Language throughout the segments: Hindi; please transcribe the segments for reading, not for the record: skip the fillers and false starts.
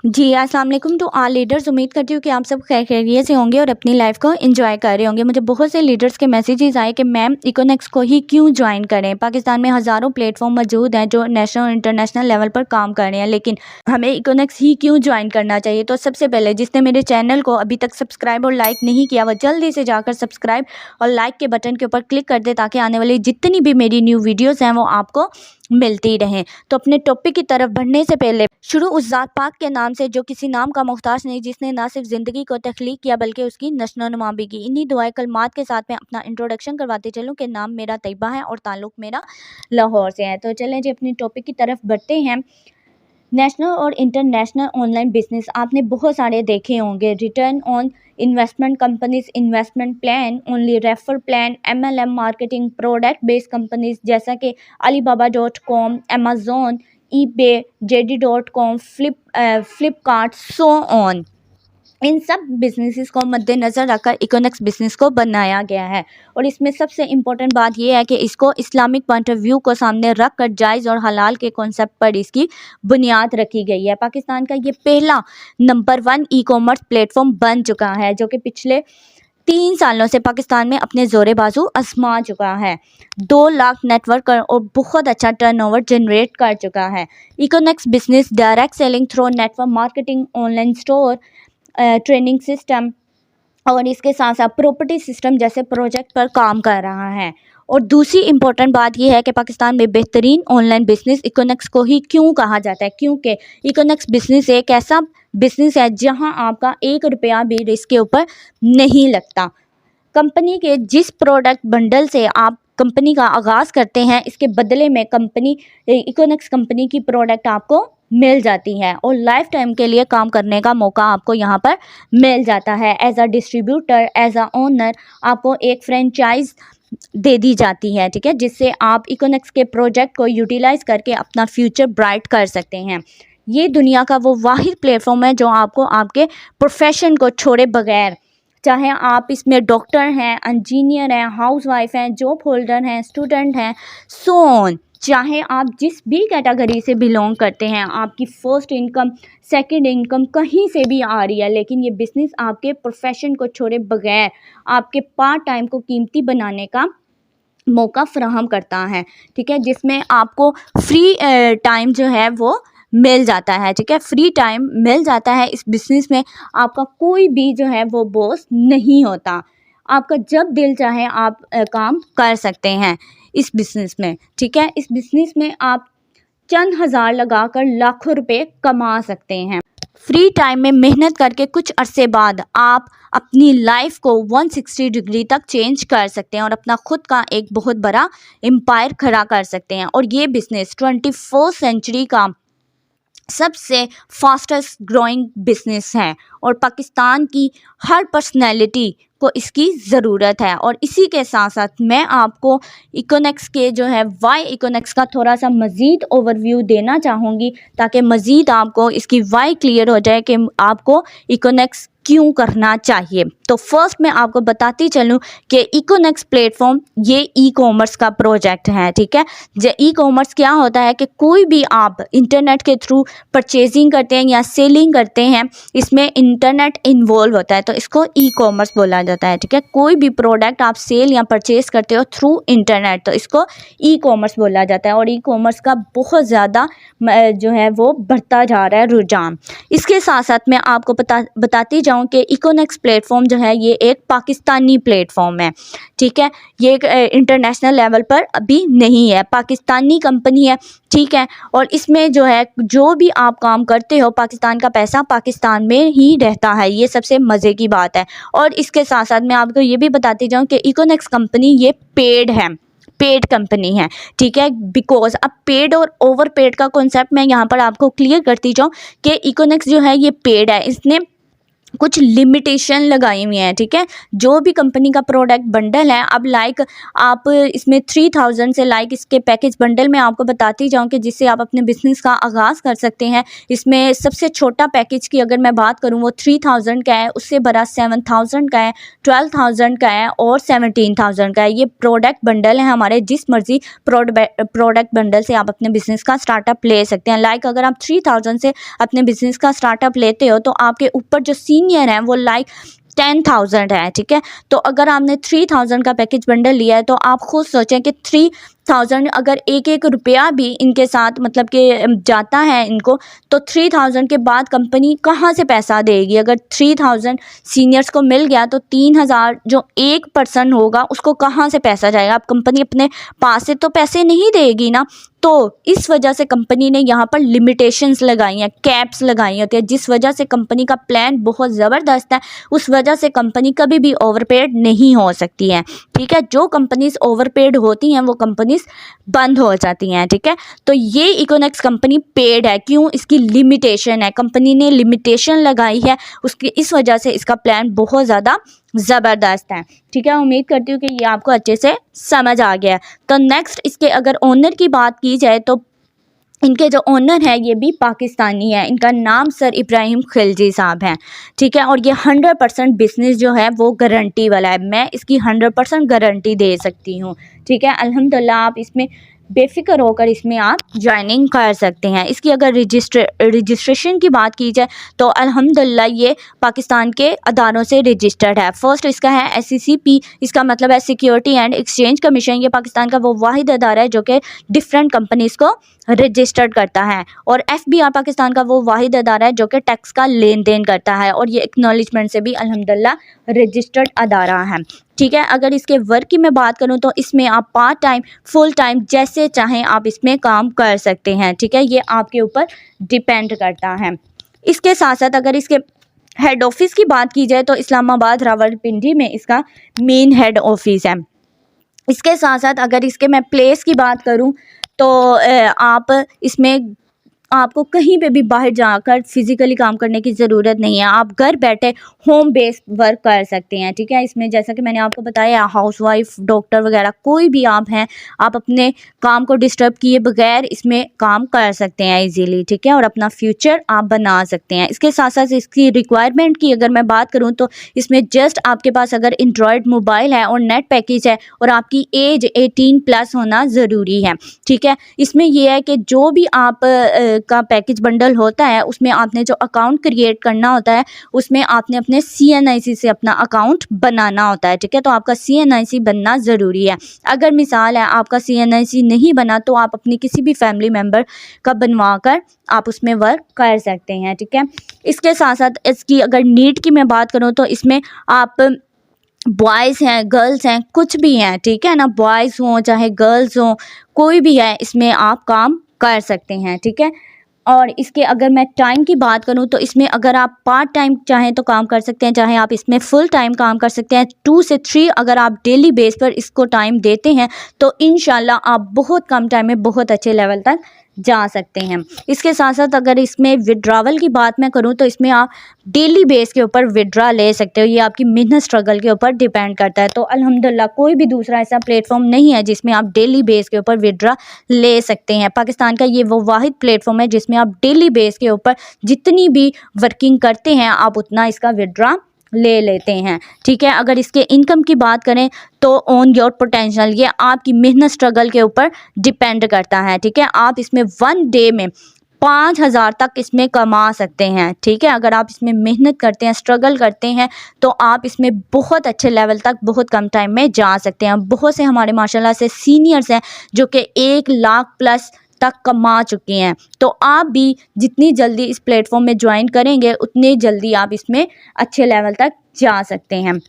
जी, अस्सलाम वालेकुम टू ऑल लीडर्स। उम्मीद करती हूँ कि आप सब खैर खैरियत से होंगे और अपनी लाइफ को एंजॉय कर रहे होंगे। मुझे बहुत से लीडर्स के मैसेजेस आए कि मैम इकोनेक्स को ही क्यों ज्वाइन करें। पाकिस्तान में हज़ारों प्लेटफॉर्म मौजूद हैं जो नेशनल और इंटरनेशनल लेवल पर काम कर रहे हैं, लेकिन हमें इकोनेक्स ही क्यों ज्वाइन करना चाहिए। तो सबसे पहले जिसने मेरे चैनल को अभी तक सब्सक्राइब और लाइक नहीं किया, वह जल्दी से जाकर सब्सक्राइब और लाइक के बटन के ऊपर क्लिक कर दे ताकि आने वाली जितनी भी मेरी न्यू वीडियोज़ हैं वो आपको मिलती रहें। तो अपने टॉपिक की तरफ बढ़ने से पहले शुरू उस ज़ात पाक के नाम से जो किसी नाम का मोहताज नहीं, जिसने ना सिर्फ ज़िंदगी को तख्लीक किया बल्कि उसकी नशो-नुमा भी की। इन्हीं दुआए कलमात के साथ मैं अपना इंट्रोडक्शन करवाते चलूँ कि नाम मेरा तैयबा है और ताल्लुक़ मेरा लाहौर से है। तो चलें जी अपनी टॉपिक की तरफ बढ़ते हैं। नेशनल और इंटरनेशनल ऑनलाइन बिजनेस आपने बहुत सारे देखे होंगे। Return on investment companies, investment plan, only refer plan, MLM marketing, product based companies जैसा कि alibaba.com, Amazon, eBay, JD.com, Flipkart, so on. इन सब बिजनेसेस को मद्देनज़र रखकर इकोनेक्स बिज़नेस को बनाया गया है और इसमें सबसे इम्पोर्टेंट बात यह है कि इसको इस्लामिक पॉइंट ऑफ व्यू को सामने रख कर जायज़ और हलाल के कॉन्सेप्ट पर इसकी बुनियाद रखी गई है। पाकिस्तान का ये पहला नंबर 1 ई-कॉमर्स प्लेटफॉर्म बन चुका है जो कि पिछले 3 सालों से पाकिस्तान में अपने ज़ोरे बाजू आजमा चुका है। 2 लाख नेटवर्क और बहुत अच्छा टर्नओवर जनरेट कर चुका है। Econex business direct selling through network marketing, online store, training system और इसके साथ साथ प्रॉपर्टी सिस्टम जैसे प्रोजेक्ट पर काम कर रहा है। और दूसरी इम्पोर्टेंट बात यह है कि पाकिस्तान में बेहतरीन ऑनलाइन बिजनेस इकोनेक्स को ही क्यों कहा जाता है, क्योंकि इकोनेक्स बिजनेस एक ऐसा बिजनेस है जहां आपका 1 रुपया भी रिस्क के ऊपर नहीं लगता। कंपनी के जिस प्रोडक्ट बंडल से आप कंपनी का आगाज़ करते हैं, इसके बदले में कंपनी इकोनेक्स कंपनी की प्रोडक्ट आपको मिल जाती है और लाइफ टाइम के लिए काम करने का मौका आपको यहाँ पर मिल जाता है। As a distributor, as a owner आपको एक फ्रेंचाइज दे दी जाती है, ठीक है, जिससे आप इकोनेक्स के प्रोजेक्ट को यूटिलाइज करके अपना फ्यूचर ब्राइट कर सकते हैं। ये दुनिया का वो वाहिद प्लेटफॉर्म है जो आपको आपके प्रोफेशन को छोड़े बगैर, चाहे आप इसमें डॉक्टर हैं, इंजीनियर हैं, हाउसवाइफ हैं, जॉब होल्डर हैं, स्टूडेंट हैं, सो ऑन, चाहे आप जिस भी कैटेगरी से बिलोंग करते हैं, आपकी फ़र्स्ट इनकम, सेकंड इनकम कहीं से भी आ रही है, लेकिन ये बिज़नेस आपके प्रोफेशन को छोड़े बगैर आपके पार्ट टाइम को कीमती बनाने का मौका फ़राहम करता है, ठीक है, जिसमें आपको फ्री टाइम जो है वो मिल जाता है, ठीक है, फ्री टाइम मिल जाता है। इस बिज़नेस में आपका कोई भी जो है वो बॉस नहीं होता। आपका जब दिल चाहे आप काम कर सकते हैं इस बिज़नेस में, ठीक है। इस बिज़नेस में आप चंद हज़ार लगाकर लाखों रुपए कमा सकते हैं। फ्री टाइम में मेहनत करके कुछ अरसे बाद आप अपनी लाइफ को 160 डिग्री तक चेंज कर सकते हैं और अपना खुद का एक बहुत बड़ा एम्पायर खड़ा कर सकते हैं। और ये बिज़नेस 21वीं सेंचुरी का सबसे फास्टेस्ट ग्रोइंग बिजनेस है और पाकिस्तान की हर पर्सनैलिटी को इसकी ज़रूरत है। और इसी के साथ साथ मैं आपको इकोनेक्स के जो है वाई इकोनेक्स का थोड़ा सा मज़ीद ओवरव्यू देना चाहूँगी ताकि मज़ीद आपको इसकी वाई क्लियर हो जाए कि आपको इकोनेक्स क्यों करना चाहिए। तो फर्स्ट मैं आपको बताती चलूँ कि इकोनेक्स प्लेटफॉर्म ये ई कॉमर्स का प्रोजेक्ट है, ठीक है। जो ई कॉमर्स क्या होता है कि कोई भी आप इंटरनेट के थ्रू परचेजिंग करते हैं या सेलिंग करते हैं, इसमें इंटरनेट इन्वॉल्व होता है तो इसको ई कॉमर्स बोला जाता है, ठीक है। कोई भी प्रोडक्ट आप सेल या परचेज करते हो थ्रू इंटरनेट तो इसको ई कॉमर्स बोला जाता है और ई कॉमर्स का बहुत ज़्यादा जो है वो बढ़ता जा रहा है रुझान। इसके साथ साथ मैं आपको बताती जाऊँ कि इकोनेक्स प्लेटफॉर्म जो है ये एक पाकिस्तानी प्लेटफॉर्म है, ठीक है। ये एक इंटरनेशनल लेवल पर अभी नहीं है, पाकिस्तानी कंपनी है, ठीक है। और इसमें जो है जो भी आप काम करते हो पाकिस्तान का पैसा पाकिस्तान में ही रहता है, ये सबसे मज़े की बात है। और इसके साथ साथ मैं आपको ये भी बताती जाऊँ कि इकोनेक्स कंपनी ये पेड है, पेड कंपनी है, ठीक है। बिकॉज अब पेड और ओवर पेड का कॉन्सेप्ट मैं यहाँ पर आपको क्लियर करती जाऊँ कि इकोनेक्स जो है ये पेड है। इसने कुछ लिमिटेशन लगाई हुई हैं, ठीक है। जो भी कंपनी का प्रोडक्ट बंडल है, अब लाइक आप इसमें 3000 से लाइक इसके पैकेज बंडल में आपको बताती जाऊँ कि जिससे आप अपने बिज़नेस का आगाज़ कर सकते हैं। इसमें सबसे छोटा पैकेज की अगर मैं बात करूँ वो 3000 का है, उससे बड़ा 7000 का है, 12000 का है और 17000 का है। ये प्रोडक्ट बंडल है हमारे, जिस मर्ज़ी प्रोडक्ट बंडल से आप अपने बिज़नेस का स्टार्टअप ले सकते हैं। लाइक अगर आप 3000 से अपने बिज़नेस का स्टार्टअप लेते हो तो आपके ऊपर जो सीनियर हैं वो लाइक 10,000 है, ठीक है। तो अगर आपने 3000 का पैकेज बंडल लिया है तो आप खुद सोचें कि 3000 अगर एक एक रुपया भी इनके साथ मतलब कि जाता है इनको, तो 3000 के बाद कंपनी कहाँ से पैसा देगी। अगर 3000 सीनियर्स को मिल गया तो 3000 जो एक पर्सन होगा उसको कहाँ से पैसा जाएगा। अब कंपनी अपने पास से तो पैसे नहीं देगी ना। तो इस वजह से कंपनी ने यहाँ पर लिमिटेशंस लगाई हैं, कैप्स लगाई होती है, जिस वजह से कंपनी का प्लान बहुत ज़बरदस्त है। उस वजह से कंपनी कभी भी ओवरपेड नहीं हो सकती है, ठीक है। जो कंपनीज ओवरपेड होती हैं वो कंपनीज बंद हो जाती हैं, ठीक है। तो ये इकोनेक्स कंपनी पेड है, क्यों? इसकी लिमिटेशन है, कंपनी ने लिमिटेशन लगाई है, उसकी इस वजह से इसका प्लान बहुत ज़्यादा ज़बरदस्त है, ठीक है। उम्मीद करती हूँ कि ये आपको अच्छे से समझ आ गया है। तो नेक्स्ट इसके अगर ओनर की बात की जाए तो इनके जो ओनर है ये भी पाकिस्तानी है। इनका नाम सर इब्राहिम खिलजी साहब हैं, ठीक है। और ये 100% बिजनेस जो है वो गारंटी वाला है, मैं इसकी 100% गारंटी दे सकती हूँ, ठीक है। अल्हम्दुलिल्लाह आप इसमें बेफिक्र होकर इसमें आप ज्वाइनिंग कर सकते हैं। इसकी अगर रजिस्ट्रेशन की बात की जाए तो अल्हम्दुलिल्लाह ये पाकिस्तान के अदारों से रजिस्टर्ड है। फर्स्ट इसका है SECP, इसका मतलब है सिक्योरिटी एंड एक्सचेंज कमीशन। ये पाकिस्तान का वो वाहिद अदारा है जो कि डिफरेंट कंपनीज़ को रजिस्टर्ड करता है। और FBR पाकिस्तान का वो वाहिद अदारा है जो कि टैक्स का लेन देन करता है, और ये एक्नॉलेजमेंट से भी अल्हम्दुलिल्लाह रजिस्टर्ड अदारा है, ठीक है। अगर इसके वर्क की मैं बात करूं तो इसमें आप पार्ट टाइम फुल टाइम जैसे चाहें आप इसमें काम कर सकते हैं, ठीक है। ये आपके ऊपर डिपेंड करता है। इसके साथ साथ अगर इसके हेड ऑफिस की बात की जाए तो इस्लामाबाद रावलपिंडी में इसका मेन हेड ऑफिस है। इसके साथ साथ अगर इसके मैं प्लेस की बात करूं तो आप इसमें आपको कहीं पे भी बाहर जाकर फिज़िकली काम करने की ज़रूरत नहीं है, आप घर बैठे होम बेस्ड वर्क कर सकते हैं, ठीक है। इसमें जैसा कि मैंने आपको बताया हाउसवाइफ, डॉक्टर वगैरह कोई भी आप हैं, आप अपने काम को डिस्टर्ब किए बगैर इसमें काम कर सकते हैं इजीली, ठीक है। और अपना फ्यूचर आप बना सकते हैं। इसके साथ साथ इसकी रिक्वायरमेंट की अगर मैं बात करूँ तो इसमें जस्ट आपके पास अगर एंड्रॉयड मोबाइल है और नेट पैकेज है और आपकी एज 18+ होना ज़रूरी है, ठीक है। इसमें यह है कि जो भी आप का पैकेज बंडल होता है उसमें आपने जो अकाउंट क्रिएट करना होता है उसमें आपने अपने CNIC से अपना अकाउंट बनाना होता है, ठीक है। तो आपका CNIC बनना ज़रूरी है। अगर मिसाल है आपका CNIC नहीं बना तो आप अपनी किसी भी फैमिली मेम्बर का बनवा कर आप उसमें वर्क कर सकते हैं, ठीक है। इसके साथ साथ इसकी अगर नीड की मैं बात करूँ तो इसमें आप बॉयज़ हैं, गर्ल्स हैं, कुछ भी हैं, ठीक है ना, बॉयज़ हों चाहे गर्ल्स हों, कोई भी है इसमें आप काम कर सकते हैं, ठीक है। और इसके अगर मैं टाइम की बात करूं तो इसमें अगर आप पार्ट टाइम चाहें तो काम कर सकते हैं, चाहे आप इसमें फुल टाइम काम कर सकते हैं। 2 से 3 अगर आप डेली बेस पर इसको टाइम देते हैं तो इंशाल्लाह आप बहुत कम टाइम में बहुत अच्छे लेवल तक जा सकते हैं। इसके साथ साथ अगर इसमें विड्रावल की बात मैं करूं तो इसमें आप डेली बेस के ऊपर विड्रा ले सकते हो, ये आपकी मेहनत स्ट्रगल के ऊपर डिपेंड करता है। तो अल्हम्दुलिल्लाह कोई भी दूसरा ऐसा प्लेटफॉर्म नहीं है जिसमें आप डेली बेस के ऊपर विड्रा ले सकते हैं। पाकिस्तान का ये वो वाहिद प्लेटफॉर्म है जिसमें आप डेली बेस के ऊपर जितनी भी वर्किंग करते हैं आप उतना इसका विड्रा ले लेते हैं, ठीक है। अगर इसके इनकम की बात करें तो ऑन योर पोटेंशियल, ये आपकी मेहनत स्ट्रगल के ऊपर डिपेंड करता है, ठीक है। आप इसमें 1 डे में 5000 तक इसमें कमा सकते हैं, ठीक है। अगर आप इसमें मेहनत करते हैं, स्ट्रगल करते हैं तो आप इसमें बहुत अच्छे लेवल तक बहुत कम टाइम में जा सकते हैं। बहुत से हमारे माशाल्लाह से सीनियर्स हैं जो कि 1 लाख प्लस तक कमा चुके हैं। तो आप भी जितनी जल्दी इस प्लेटफॉर्म में ज्वाइन करेंगे उतनी जल्दी आप इसमें अच्छे लेवल तक जा सकते हैं।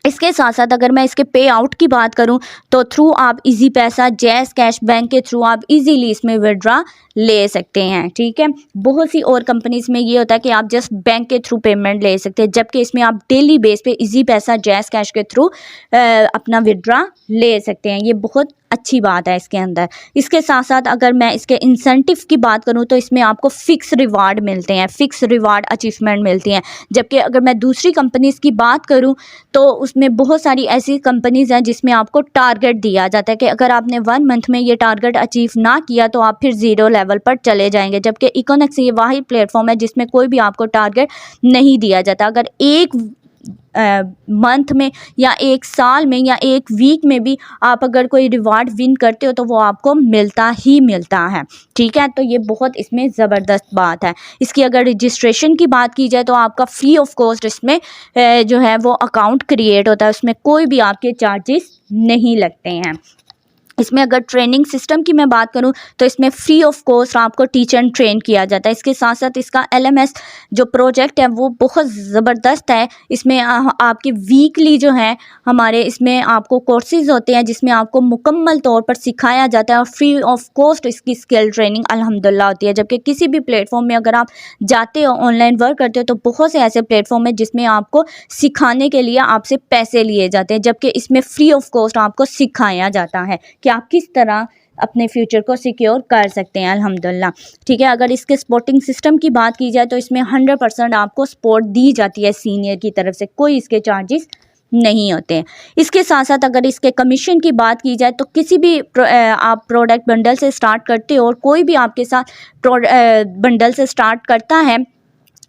इसके साथ साथ अगर मैं इसके पे आउट की बात करूं तो थ्रू आप इजी पैसा, जैज़ कैश बैंक के थ्रू आप इजीली इसमें विड्रा ले सकते हैं, ठीक है। बहुत सी और कंपनीज़ में ये होता है कि आप जस्ट बैंक के थ्रू पेमेंट ले सकते हैं, जबकि इसमें आप डेली बेस पे इजी पैसा, जैज़ कैश के थ्रू अपना विड्रा ले सकते हैं। ये बहुत अच्छी बात है इसके अंदर। इसके साथ साथ अगर मैं इसके इंसेंटिव की बात करूँ तो इसमें आपको फ़िक्स रिवार्ड मिलते हैं, फ़िक्स रिवार्ड अचीवमेंट मिलती हैं। जबकि अगर मैं दूसरी कंपनीज़ की बात करूँ तो उसमें बहुत सारी ऐसी कंपनीज़ हैं जिसमें आपको टारगेट दिया जाता है कि अगर आपने 1 मंथ में ये टारगेट अचीव ना किया तो आप फिर ज़ीरो लेवल पर चले जाएंगे। जबकि इकोनॉमिक्स ये वाहिद प्लेटफॉर्म है जिसमें कोई भी आपको टारगेट नहीं दिया जाता। अगर एक मंथ में या एक साल में या एक वीक में भी आप अगर कोई रिवार्ड विन करते हो तो वो आपको मिलता ही मिलता है। ठीक है, तो ये बहुत इसमें ज़बरदस्त बात है। इसकी अगर रजिस्ट्रेशन की बात की जाए तो आपका फ्री ऑफ कॉस्ट इसमें जो है वो अकाउंट क्रिएट होता है, उसमें कोई भी आपके चार्जेस नहीं लगते हैं। इसमें अगर ट्रेनिंग सिस्टम की मैं बात करूं तो इसमें फ्री ऑफ कॉस्ट आपको टीच एंड ट्रेन किया जाता है। इसके साथ साथ इसका LMS जो प्रोजेक्ट है वो बहुत ज़बरदस्त है। इसमें आपके वीकली जो है हमारे इसमें आपको कोर्सेज़ होते हैं जिसमें आपको मुकम्मल तौर पर सिखाया जाता है और फ्री ऑफ कॉस्ट इसकी स्किल ट्रेनिंग अल्हम्दुलिल्लाह होती है। जबकि किसी भी प्लेटफॉर्म में अगर आप जाते हो, ऑनलाइन वर्क करते हो, तो बहुत से ऐसे प्लेटफॉर्म है जिसमें आपको सिखाने के लिए आपसे पैसे लिए जाते हैं, जबकि इसमें फ्री ऑफ कॉस्ट आपको सिखाया जाता है कि आप किस तरह अपने फ्यूचर को सिक्योर कर सकते हैं अल्हम्दुलिल्लाह। ठीक है, अगर इसके सपोर्टिंग सिस्टम की बात की जाए तो इसमें 100% आपको सपोर्ट दी जाती है सीनियर की तरफ से, कोई इसके चार्जेस नहीं होते हैं। इसके साथ साथ अगर इसके कमीशन की बात की जाए तो किसी भी आप प्रोडक्ट बंडल से स्टार्ट करते हो और कोई भी आपके साथ बंडल से स्टार्ट करता है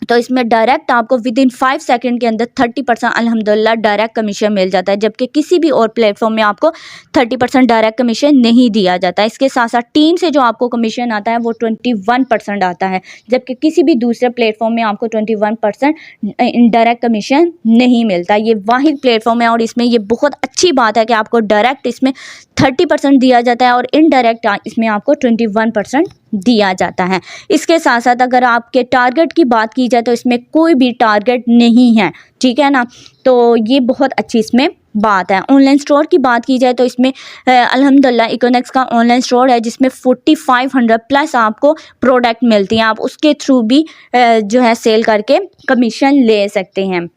तो इसमें डायरेक्ट आपको विदिन 5 सेकंड के अंदर 30% अल्हम्दुलिल्लाह डायरेक्ट कमीशन मिल जाता है। जबकि किसी भी और प्लेटफॉर्म में आपको 30% डायरेक्ट कमीशन नहीं दिया जाता है। इसके साथ साथ टीम से जो आपको कमीशन आता है वो 21% आता है, जबकि किसी भी दूसरे प्लेटफॉर्म में आपको 21% इनडायरेक्ट कमीशन नहीं मिलता। ये वाहिद प्लेटफॉर्म है और इसमें ये बहुत अच्छी बात है कि आपको डायरेक्ट इसमें 30% दिया जाता है और इनडायरेक्ट इसमें आपको 21% दिया जाता है। इसके साथ साथ अगर आपके टारगेट की बात की जाए तो इसमें कोई भी टारगेट नहीं है। ठीक है ना, तो ये बहुत अच्छी इसमें बात है। ऑनलाइन स्टोर की बात की जाए तो इसमें अल्हम्दुलिल्लाह इकोनॉमिक्स का ऑनलाइन स्टोर है जिसमें 4500 प्लस आपको प्रोडक्ट मिलती हैं। आप उसके थ्रू भी जो है सेल करके कमीशन ले सकते हैं।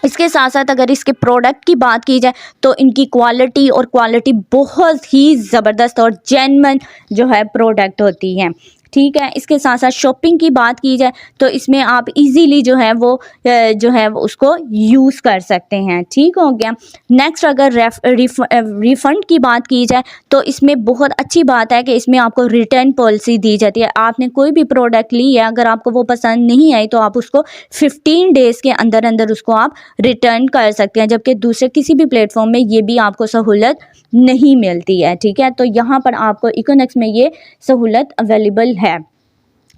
इसके साथ साथ अगर इसके प्रोडक्ट की बात की जाए तो इनकी क्वालिटी बहुत ही ज़बरदस्त और जेन्युइन जो है प्रोडक्ट होती है। ठीक है, इसके साथ साथ शॉपिंग की बात की जाए तो इसमें आप इजीली जो है वो उसको यूज़ कर सकते हैं। ठीक हो गया। नेक्स्ट अगर रिफ़ंड की बात की जाए तो इसमें बहुत अच्छी बात है कि इसमें आपको रिटर्न पॉलिसी दी जाती है। आपने कोई भी प्रोडक्ट ली है, अगर आपको वो पसंद नहीं आई तो आप उसको 15 डेज़ के अंदर अंदर उसको आप रिटर्न कर सकते हैं, जबकि दूसरे किसी भी प्लेटफॉर्म में ये भी आपको सहूलत नहीं मिलती है। ठीक है, तो यहाँ पर आपको इकोनॉमिक्स में ये सहूलत अवेलेबल है।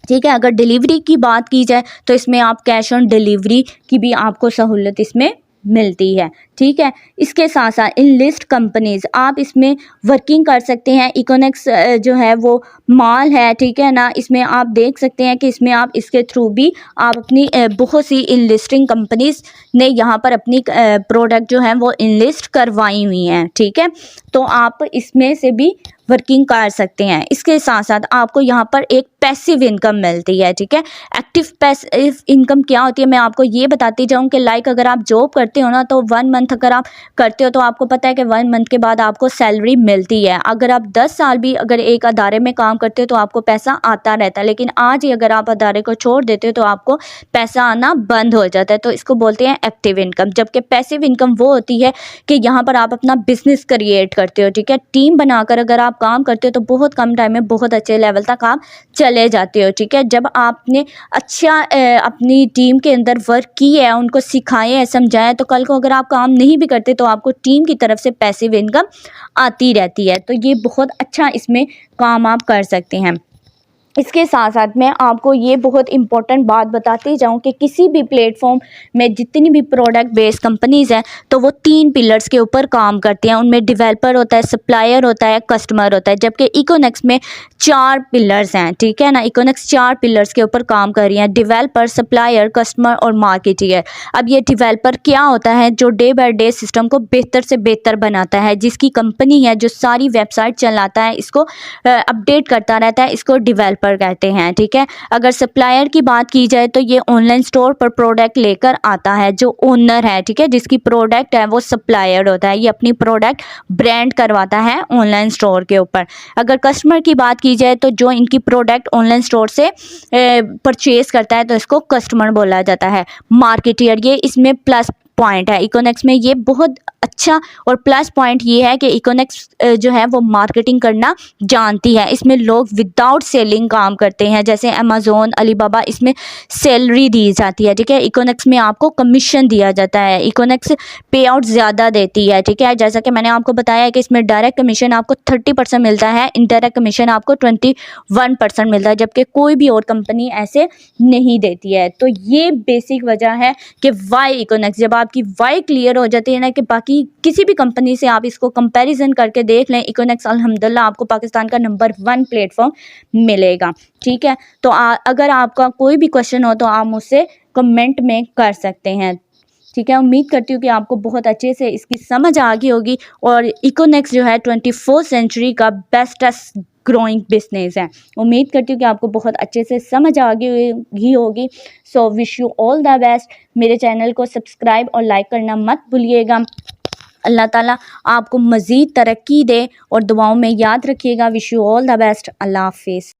ठीक है, अगर डिलीवरी की बात की जाए तो इसमें आप कैश ऑन डिलीवरी की भी आपको सहूलत इसमें मिलती है। ठीक है, इसके साथ साथ इन लिस्ट कंपनीज़ आप इसमें वर्किंग कर सकते हैं। इकोनॉमिक्स जो है वो माल है, ठीक है ना, इसमें आप देख सकते हैं कि इसमें आप इसके थ्रू भी आप अपनी बहुत सी इन लिस्टिंग कंपनीज़ ने यहाँ पर अपनी प्रोडक्ट जो है वो इन लिस्ट करवाई हुई हैं। ठीक है, तो आप इसमें से भी वर्किंग कर सकते हैं। इसके साथ साथ आपको यहाँ पर एक पैसिव इनकम मिलती है। ठीक है, एक्टिव पैसिव इनकम क्या होती है मैं आपको ये बताती जाऊँ कि लाइक अगर आप जॉब करते हो ना तो 1 मंथ अगर आप करते हो तो आपको पता है कि 1 मंथ के बाद आपको सैलरी मिलती है। अगर आप 10 साल भी अगर एक अदारे में काम करते हो तो आपको पैसा आता रहता है, लेकिन आज ही अगर आप अदारे को छोड़ देते हो तो आपको पैसा आना बंद हो जाता है। तो इसको बोलते हैं एक्टिव इनकम। जबकि पैसिव इनकम वो होती है कि यहाँ पर आप अपना बिजनेस क्रिएट करते हो। ठीक है, टीम बनाकर अगर आप काम करते हो तो बहुत कम टाइम में बहुत अच्छे लेवल तक आप चले जाते हो। ठीक है, जब आपने अच्छा अपनी टीम के अंदर वर्क किया है, उनको सिखाया है, समझाया है, तो कल को अगर आप काम नहीं भी करते तो आपको टीम की तरफ से पैसिव इनकम आती रहती है। तो ये बहुत अच्छा इसमें काम आप कर सकते हैं। इसके साथ साथ मैं आपको ये बहुत इंपॉर्टेंट बात बताती जाऊँ कि किसी भी प्लेटफॉर्म में जितनी भी प्रोडक्ट बेस्ड कंपनीज़ हैं तो वो 3 पिलर्स के ऊपर काम करती हैं। उनमें डेवलपर होता है, सप्लायर होता है, कस्टमर होता है, जबकि इकोनॉमिक्स में 4 पिलर्स हैं। ठीक है ना, इकोनॉमिक्स 4 पिलर्स के ऊपर काम कर रही हैं, डेवलपर, सप्लायर, कस्टमर और मार्केटियर। अब ये डेवलपर क्या होता है? जो डे बाय डे सिस्टम को बेहतर से बेहतर बनाता है, जिसकी कंपनी है जो सारी वेबसाइट चलाता है, इसको अपडेट करता रहता है, इसको डेवलपर ब्रोकर कहते हैं, ठीक है। अगर सप्लायर की बात की जाए तो ये ऑनलाइन स्टोर पर प्रोडक्ट लेकर आता है, जो ओनर है, ठीक है, जिसकी प्रोडक्ट है वो सप्लायर होता है। ये अपनी प्रोडक्ट ब्रांड करवाता है ऑनलाइन स्टोर के ऊपर। अगर कस्टमर की बात की जाए तो जो इनकी प्रोडक्ट ऑनलाइन स्टोर से परचेज करता है तो इसको कस्टमर बोला जाता है। मार्केटियर, ये इसमें प्लस पॉइंट है इकोनेक्स में, ये बहुत अच्छा और प्लस पॉइंट ये है कि इकोनेक्स जो है वो मार्केटिंग करना जानती है। इसमें लोग विदाउट सेलिंग काम करते हैं, जैसे अमेज़ोन, अलीबाबा, इसमें सैलरी दी जाती है, ठीक है। इकोनेक्स में आपको कमीशन दिया जाता है, इकोनेक्स पे आउट ज़्यादा देती है, ठीक है। जैसा कि मैंने आपको बताया है कि इसमें डायरेक्ट कमीशन आपको 30% मिलता है, इनडायरेक्ट कमीशन आपको 21% मिलता है, जबकि कोई भी और कंपनी ऐसे नहीं देती है। तो ये बेसिक वजह है कि वाई इकोनेक्स। जब आपकी वाई क्लियर हो जाती है ना कि बाकी किसी भी कंपनी से आप इसको कंपैरिजन करके देख लें, इकोनेक्स अल्हम्दुलिल्लाह आपको पाकिस्तान का नंबर 1 प्लेटफॉर्म मिलेगा, ठीक है। तो अगर आपका कोई भी क्वेश्चन हो तो आप मुझसे कमेंट में कर सकते हैं, ठीक है। उम्मीद करती हूँ कि आपको बहुत अच्छे से इसकी समझ आ गई होगी। और इकोनेक्स जो है 24th सेंचुरी का बेस्टेस्ट ग्रोइंग बिजनेस है। उम्मीद करती हूँ कि आपको बहुत अच्छे से समझ आ गई होगी। So wish you all the best. मेरे चैनल को सब्सक्राइब और लाइक करना मत भूलिएगा। अल्लाह ताला आपको मज़ीद तरक्की दे और दुआओं में याद रखिएगा। Wish you all the best. अल्लाह हाफिज़।